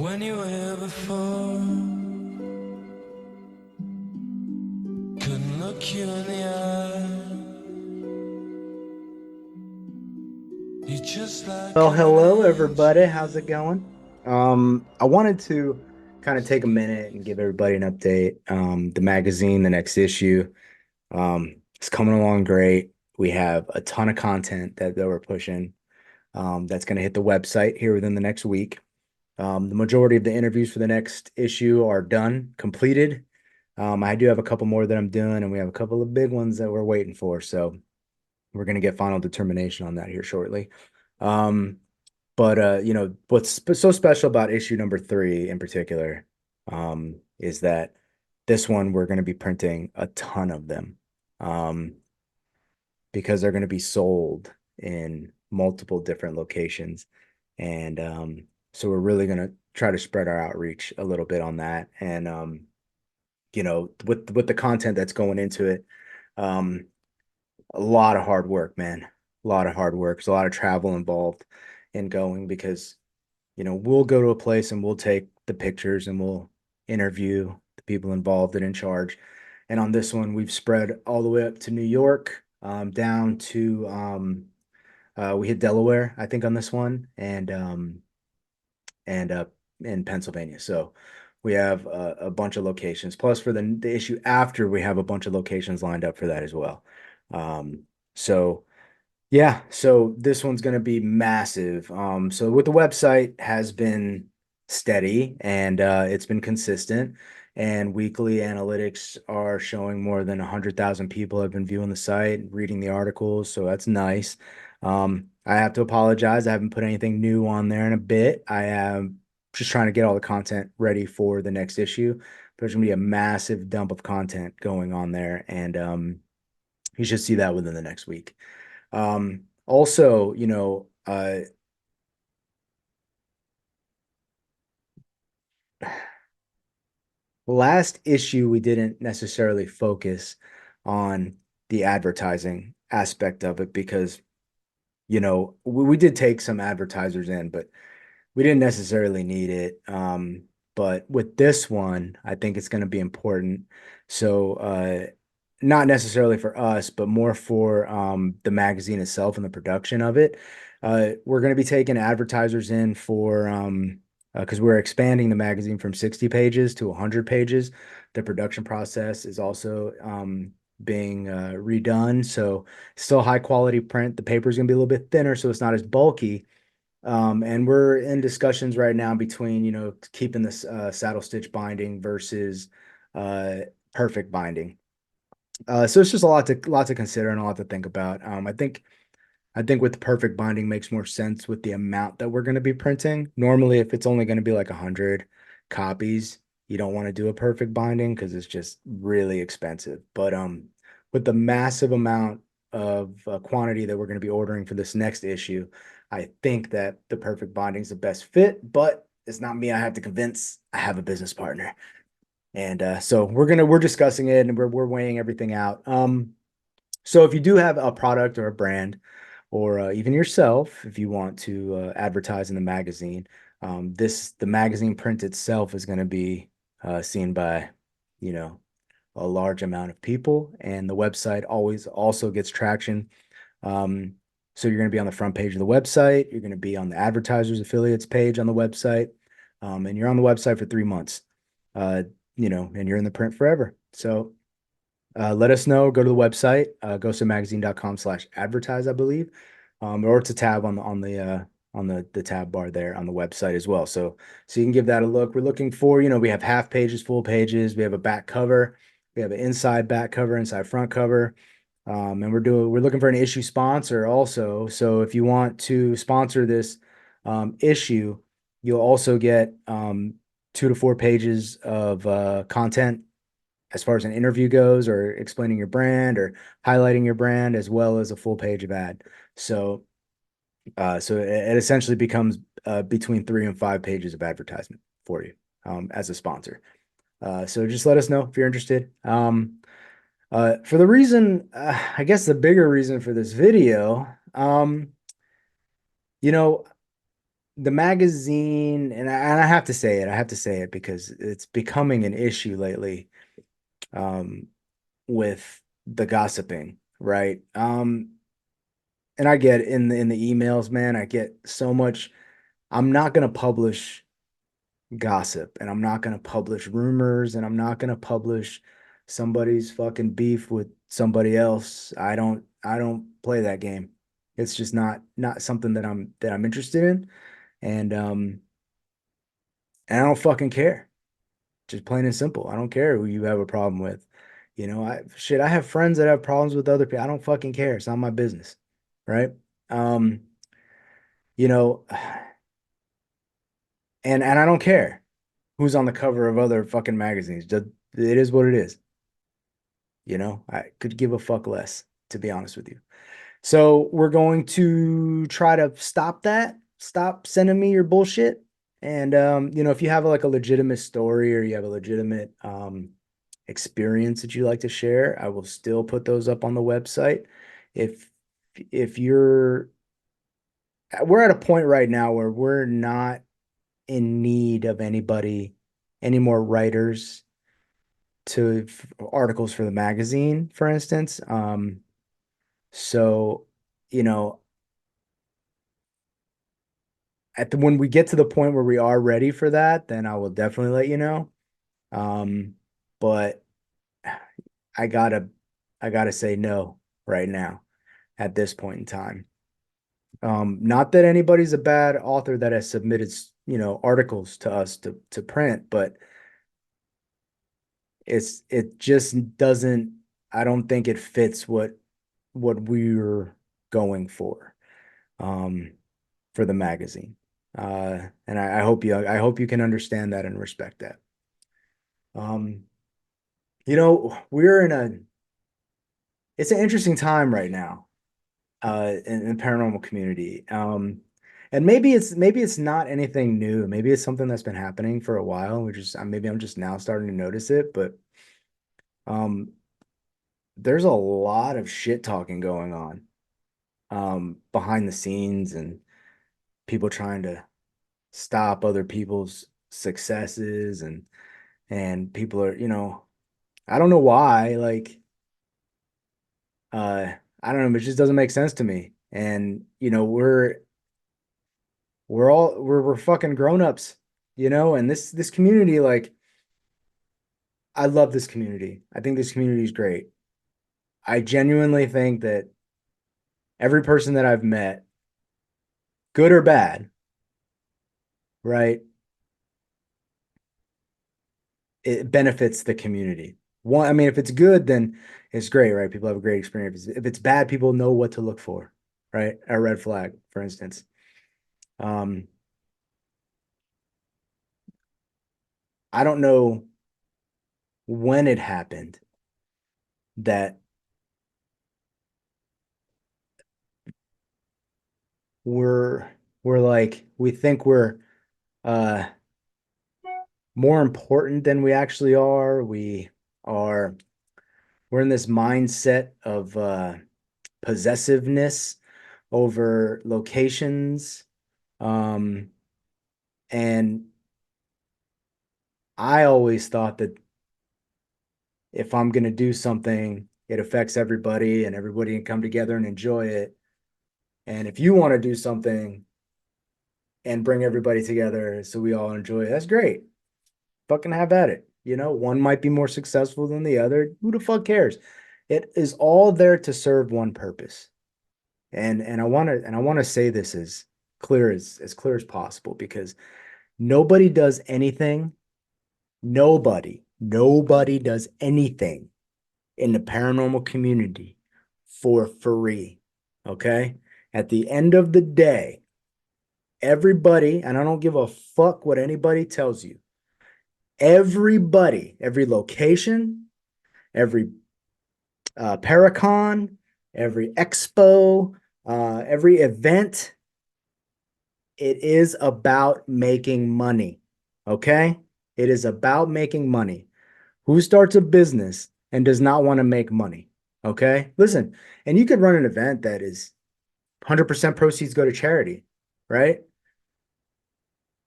when you were here before. Couldn't look you in the eye. You just like Well, an hello everybody. angel. How's it going? I wanted to kind of take a minute and give everybody an update. The magazine, the next issue, it's coming along great. We have a ton of content that we're pushing. That's going to hit the website here within the next week. The majority of the interviews for the next issue are done, completed. I do have a couple more that I'm doing, and we have a couple of big ones that we're waiting for. So we're going to get final determination on that here shortly. Um, but what's so special about issue number 3 in particular, is that this one we're going to be printing a ton of them, um, because they're going to be sold in multiple different locations, and so we're really going to try to spread our outreach a little bit on that, and with the content that's going into it, um, a lot of hard work, man, a lot of hard work. There's a lot of travel involved in going because we'll go to a place and we'll take the pictures and we'll interview the people involved and in charge. And on this one, we've spread all the way up to New York, down to we hit Delaware, I think, on this one, and in Pennsylvania. So we have a bunch of locations. Plus, for the issue after, we have a bunch of locations lined up for that as well. Um, so yeah, so this one's going to be massive. So with the website has been steady and it's been consistent, and weekly analytics are showing more than 100,000 people have been viewing the site, reading the articles, so that's nice. I have to apologize. I haven't put anything new on there in a bit. I am just trying to get all the content ready for the next issue. There's going to be a massive dump of content going on there, and you should see that within the next week. Also, last issue we didn't necessarily focus on the advertising aspect of it because, we did take some advertisers in, but we didn't necessarily need it. But with this one, I think it's going to be important. So, not necessarily for us, but more for the magazine itself and the production of it. We're going to be taking advertisers in for because we're expanding the magazine from 60 pages to 100 pages. The production process is also being redone. So, still high quality print. The paper is going to be a little bit thinner, so it's not as bulky, and we're in discussions right now between, keeping this saddle stitch binding versus uh, perfect binding. So it's just a lot to consider and a lot to think about. I think with the perfect binding makes more sense with the amount that we're going to be printing. Normally, if it's only going to be like 100 copies, you don't want to do a perfect binding because it's just really expensive. But with the massive amount of quantity that we're going to be ordering for this next issue, I think that the perfect binding is the best fit. But it's not me I have to convince. I have a business partner. And so we're discussing it and we're weighing everything out. So if you do have a product or a brand, or even yourself, if you want to advertise in the magazine, the magazine print itself is going to be seen by, you know, a large amount of people, and the website always also gets traction. Um, so you're going to be on the front page of the website. You're going to be on the advertisers affiliates page on the website, and you're on the website for 3 months. Uh, and you're in the print forever. So let us know. Go to the website, ghostofmagazine.com/advertise, I believe, or it's a tab on the tab bar there on the website as well. So you can give that a look. We're looking for, we have half pages, full pages. We have a back cover. We have an inside back cover, inside front cover. And we're looking for an issue sponsor also. So if you want to sponsor this issue, you'll also get 2 to 4 pages of content as far as an interview goes, or explaining your brand or highlighting your brand, as well as a full page of ad. So, so it essentially becomes between 3 and 5 pages of advertisement for you, as a sponsor. So just let us know if you're interested. For the reason, I guess the bigger reason for this video, you know, the magazine, and I have to say it, I have to say it because it's becoming an issue lately, um, with the gossiping, right? And I get in the emails, man, I get so much. I'm not gonna publish gossip, and I'm not gonna publish rumors, and I'm not gonna publish somebody's fucking beef with somebody else. I don't play that game. It's just not something that I'm interested in. And and I don't fucking care. Just plain and simple. I don't care who you have a problem with. I have friends that have problems with other people. I don't fucking care. It's not my business. Right? Um, you know, and I don't care who's on the cover of other fucking magazines. Just, it is what it is. I could give a fuck less, to be honest with you. So we're going to try to stop that. Stop sending me your bullshit. And if you have like a legitimate story or you have a legitimate experience that you like to share, I will still put those up on the website. If if you're We're at a point right now where we're not in need of any more writers articles for the magazine, for instance. So, you know, when we get to the point where we are ready for that, then I will definitely let you know. Um, but I gotta I gotta say no right now at this point in time. Not that anybody's a bad author that has submitted, articles to us to print, but it just doesn't. I don't think it fits what we're going um, for the magazine. And I hope you can understand that and respect that. Um, we're in a it's an interesting time right now in the paranormal community. And maybe it's not anything new. Maybe it's something that's been happening for a while. Maybe I'm just now starting to notice it, but um, there's a lot of shit talking going on behind the scenes and people trying to stop other people's successes and people are, I don't know why, like I don't know, it just doesn't make sense to me. And we're fucking grown-ups, and this community, like, I love this community. I think this community is great. I genuinely think that every person that I've met, good or bad, right, it benefits the community. I mean, if it's good, then it's great, right? People have a great experience. If it's bad, people know what to look for, right? A red flag, for instance. Um, I don't know when it happened that we're we're like we think we're uh more important than we actually are. Are we're in this mindset of possessiveness over locations. Um, and I always thought that if I'm going to do something, it affects everybody and everybody can come together and enjoy it. And if you want to do something and bring everybody together so we all enjoy it, that's great. Fucking have at it. One might be more successful than the other. Who the fuck cares? It is all there to serve one purpose. And I want to say this as clear as possible because nobody does anything. Nobody does anything in the paranormal community for free. Okay? At the end of the day, everybody, and I don't give a fuck what anybody tells you, everybody, every location, every Paracon, every expo, every event, it is about making money. Okay? It is about making money. Who starts a business and does not want to make money? Okay? Listen, and you could run an event that is 100% proceeds go to charity, right?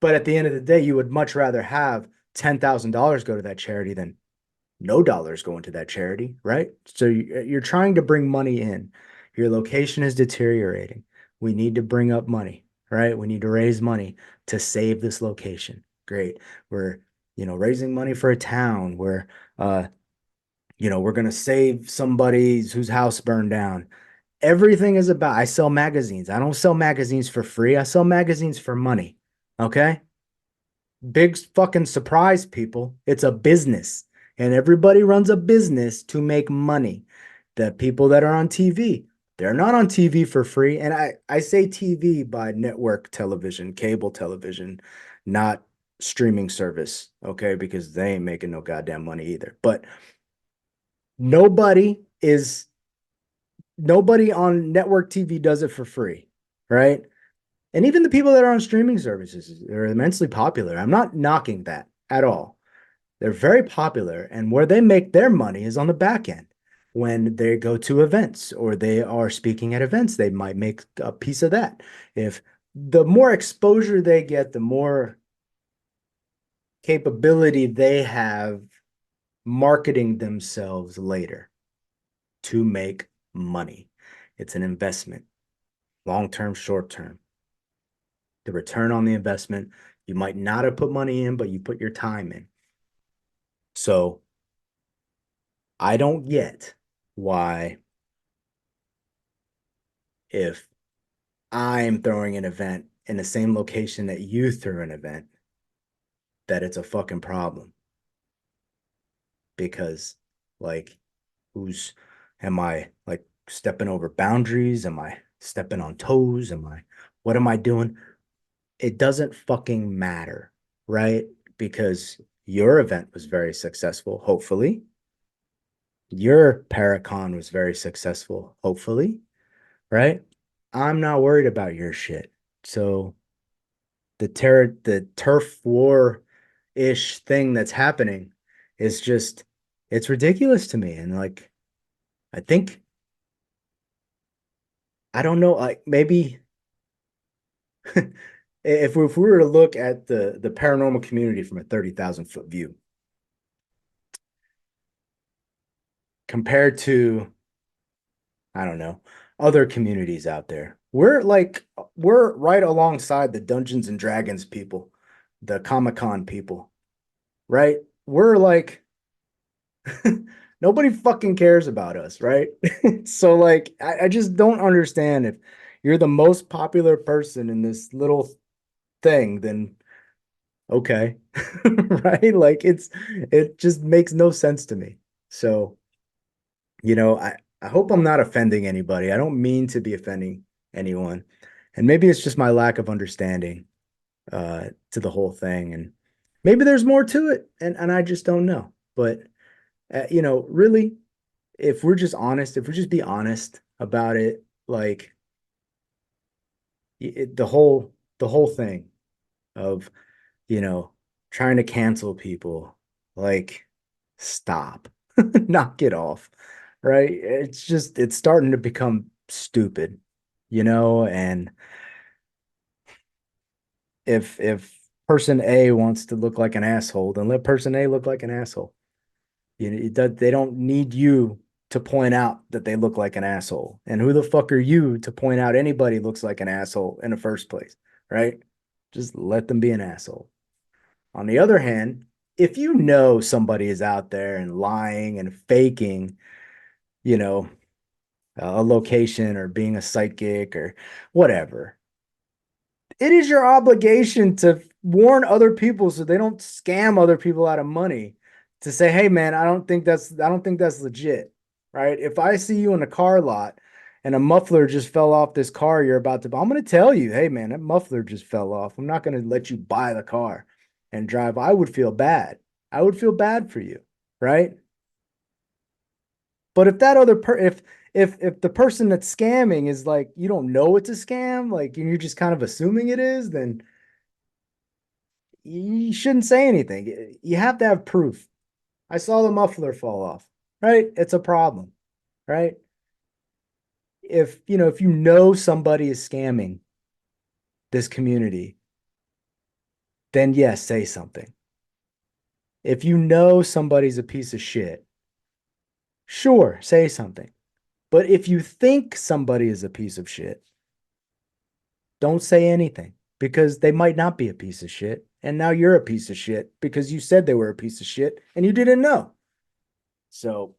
But at the end of the day, you would much rather have $10,000 go to that charity than no dollars going to that charity, right? So you're trying to bring money in. Your location is deteriorating. We need to bring up money, right? We need to raise money to save this location. Great. We're, raising money for a town. Uh, we're going to save somebody whose house burned down. Everything is about, I sell magazines. I don't sell magazines for free. I sell magazines for money. Okay? Big fucking surprise, people. It's a business, and everybody runs a business to make money. The people that are on TV, they're not on TV for free. And I say TV by network television, cable television, not streaming service, okay? Because they ain't making no goddamn money either. But nobody is nobody on network TV does it for free, right? And even the people that are on streaming services are immensely popular. I'm not knocking that at all. They're very popular, and where they make their money is on the back end. When they go to events or they are speaking at events, they might make a piece of that. If the more exposure they get, the more capability they have marketing themselves later to make money. It's an investment, long term, short term. The return on the investment, you might not have put money in, but you put your time in. So I don't get why, if I'm throwing an event in the same location that you threw an event, that it's a fucking problem. Because, like, who's, am I like stepping over boundaries? Am I stepping on toes? What am I doing? It doesn't fucking matter, right? Because your event was very successful, hopefully. Your Paracon was very successful, hopefully, right? I'm not worried about your shit. So the turf war ish thing that's happening is just, it's ridiculous to me. And like, I think, I don't know, like maybe if we were to look at the paranormal community from a 30,000 foot view compared to, I don't know, other communities out there. We're right alongside the Dungeons and Dragons people, the Comic-Con people, right? We're like nobody fucking cares about us, right? So like I just don't understand, if you're the most popular person in this little thing, then okay. Right? Like it just makes no sense to me. So I hope I'm not offending anybody. I don't mean to be offending anyone. And maybe it's just my lack of understanding to the whole thing. And maybe there's more to it, and I just don't know. But really, if we're just honest, if we just be honest about it, like the whole thing of, you know, trying to cancel people, like, stop. Knock it off. Right? It's starting to become stupid, and if person A wants to look like an asshole, then let person A look like an asshole. They don't need you to point out that they look like an asshole. And who the fuck are you to point out anybody looks like an asshole in the first place, right? Just let them be an asshole. On the other hand, if you know somebody is out there and lying and faking, you know, a location or being a psychic or whatever, it is your obligation to warn other people so they don't scam other people out of money, to say, hey man, I don't think that's legit. Right? If I see you in a car lot and a muffler just fell off this car you're about to buy, I'm going to tell you, hey man, that muffler just fell off. I'm not going to let you buy the car and drive. I would feel bad. I would feel bad for you, right? But if that other if the person that's scamming is like, you don't know it's a scam, like, and you're just kind of assuming it is, then you shouldn't say anything. You have to have proof. I saw the muffler fall off, right? It's a problem, right? If you know somebody is scamming this community, then yes, say something. If you know somebody's a piece of shit, sure, say something. But if you think somebody is a piece of shit, don't say anything because they might not be a piece of shit. And now you're a piece of shit because you said they were a piece of shit and you didn't know. So,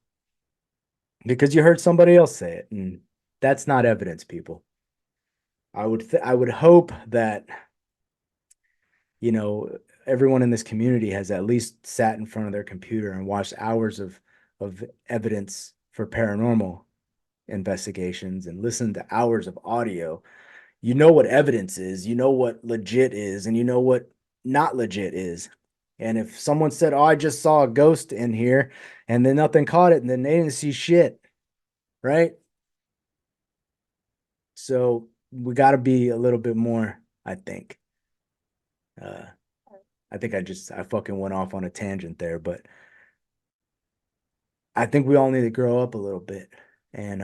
because you heard somebody else say it, and that's not evidence, people. I would hope that, you know, everyone in this community has at least sat in front of their computer and watched hours of evidence for paranormal investigations and listened to hours of audio. You know what evidence is, you know what legit is, and you know what not legit is. And if someone said, "Oh, I just saw a ghost in here," and then nothing caught it, and then they didn't see shit, right? So we got to be a little bit more, I think. Uh, I think I fucking went off on a tangent there, but I think we all need to grow up a little bit and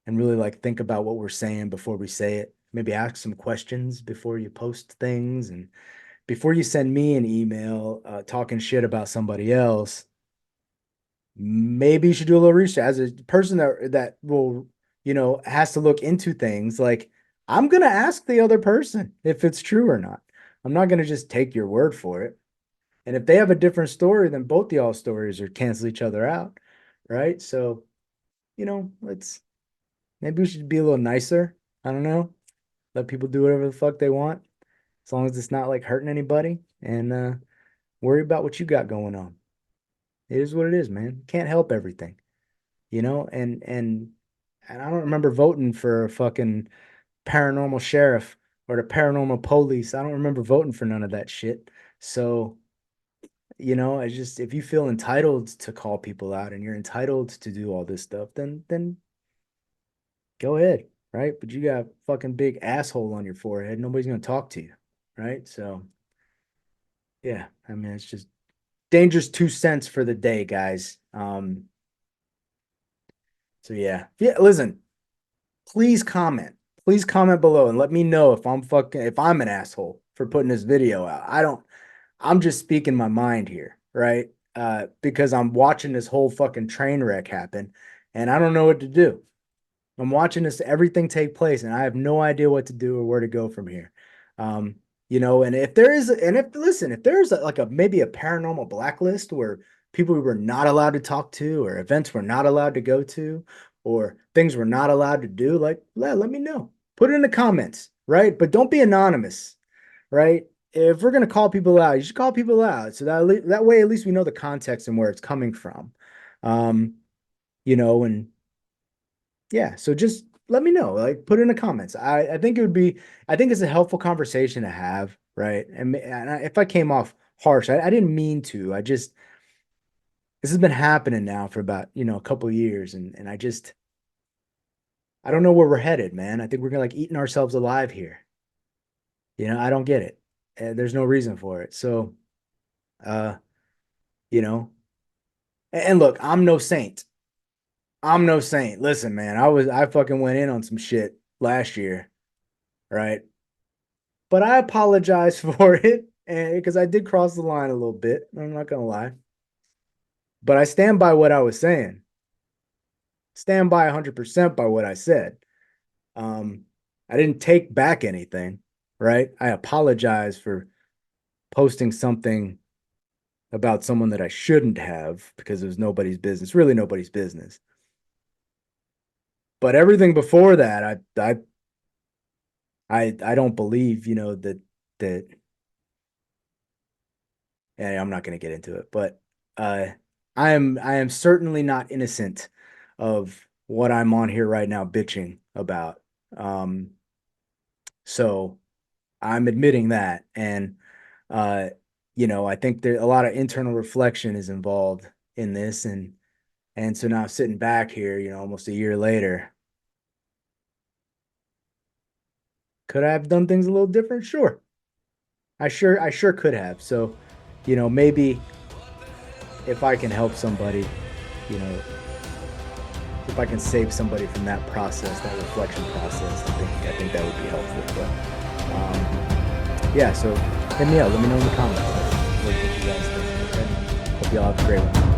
and really like think about what we're saying before we say it. Maybe ask some questions before you post things, and before you send me an email talking shit about somebody else. Maybe you should do a little research as a person that will, you know, has to look into things. Like, I'm gonna ask the other person if it's true or not. I'm not gonna just take your word for it. And if they have a different story, then both y'all stories are cancel each other out, right? So, you know, let's maybe we should be a little nicer. I don't know. Let people do whatever the fuck they want, as long as it's not like hurting anybody, and worry about what you got going on. It is what it is, man. Can't help everything, you know? And I don't remember voting for a fucking paranormal sheriff or the paranormal police. I don't remember voting for none of that shit. So, you know, I just if you feel entitled to call people out and you're entitled to do all this stuff, then go ahead, right? But you got a fucking big asshole on your forehead. Nobody's gonna talk to you, right? So yeah, I mean it's just dangerous 2 cents for the day, guys. So yeah. Yeah, listen, please comment. Please comment below and let me know if I'm an asshole for putting this video out. I'm just speaking my mind here, right? Because I'm watching this whole fucking train wreck happen and I don't know what to do. I'm watching this everything take place and I have no idea what to do or where to go from here. Um, you know, and if there is, and if listen, if there's like a maybe a paranormal blacklist where people were not allowed to talk to, or events were not allowed to go to, or things were not allowed to do, like let me know. Put it in the comments, right? But don't be anonymous, right? If we're gonna call people out, you should call people out so that way at least we know the context and where it's coming from. Um, you know, and yeah, so just let me know. Like, put it in the comments. I think it would be. I think it's a helpful conversation to have, right? If I came off harsh, I didn't mean to. I just this has been happening now for about a couple of years, and I don't know where we're headed, man. I think we're gonna like eating ourselves alive here. I don't get it. There's no reason for it. So, uh, you know, and look, I'm no saint. I'm no saint. Listen, man, I fucking went in on some shit last year, right? But I apologize for it, and because I did cross the line a little bit. I'm not gonna lie, but I stand by what I was saying. Stand by 100% by what I said. Um, I didn't take back anything, right? I apologize for posting something about someone that I shouldn't have because it was nobody's business, really nobody's business. But everything before that, I don't believe, that and I'm not going to get into it, but uh, I am certainly not innocent of what I'm on here right now bitching about. Um, so I'm admitting that, and uh, I think there a lot of internal reflection is involved in this, and so now sitting back here, almost a year later, could I have done things a little different? Sure, I sure could have. So, maybe if I can help somebody, you know, if I can save somebody from that process, that reflection process, I think that would be helpful. But yeah, so hit me up. Let me know in the comments what you guys think. Okay? Hope y'all have a great one.